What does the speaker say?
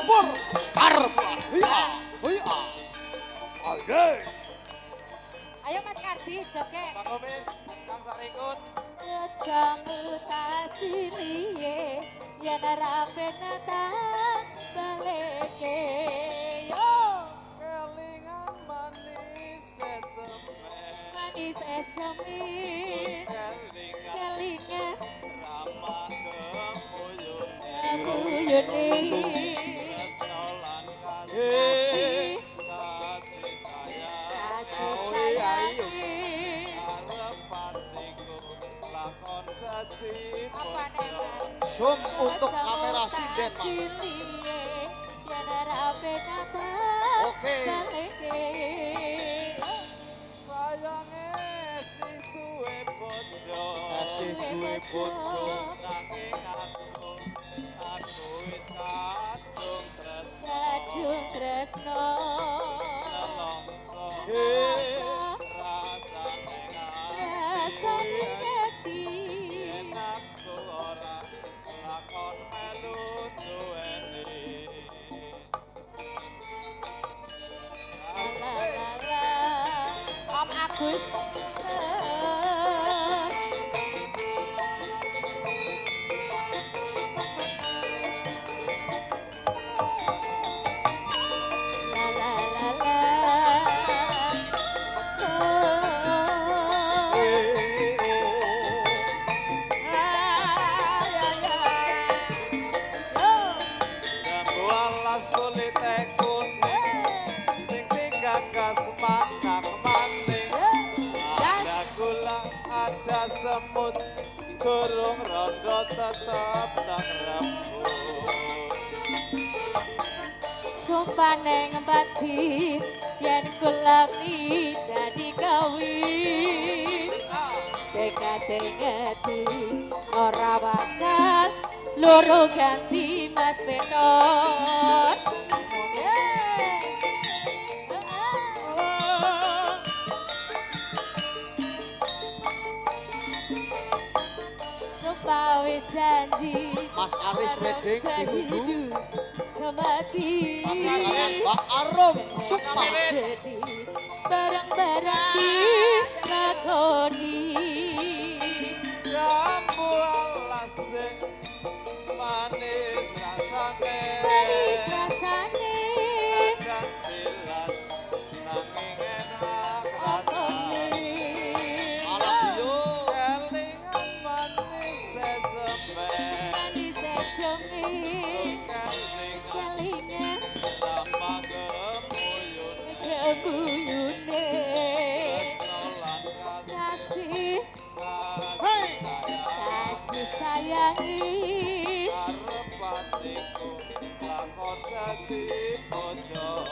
Sepur Skarpa. Hiya. Hiya. Oke. Ayo Mas Kardi, joget. Pak Komis, Kang Sarikun. Samutasi liye, yen rape natang baleke. Yo, Kelingan manis sesemen. manis esemi, kelingan Rama kemuyune. kuyuni. Tresnolan Kasih, kasih sayang. kasih sayangi. Arep patiku lakon dadi Apa nih, Mas? Zoom untuk kamera sinden, Mas. Yen rape natang Oke. baleke. sayange si duwe bojo. Si duwe bojo. Nanging aku wis kadung tresno. Kadung tresno. Nelongso rasane Rasane ati. yen aku ora lakon melu duweni. La la la. Om Agus. La la la la. Jambu alas kulit kuning sing digagas manak maning. Ada gula, ada semut, burung rondo tetep tak rembug. Sumpah neng bati yen kulami dadi kawin dekate ngeti ora bakal loro ganti Mas Benon. Sumpah wis janji Mas Aris Wedding ditunggu. semati Pasangannya Mbak Arum Sukma. sedih bareng-bareng di lakoni. Jambu alas sing manis rasane. Manis rasane Cantilan nanging enak rasane. Alabio. Kelingan manis sesemen. manis esemi Kelingan kelingan sama kemuyune. kebuyune Tresnolan kasih kasih sayang. kasih sayangi Arep patiku lakon dadi bojo.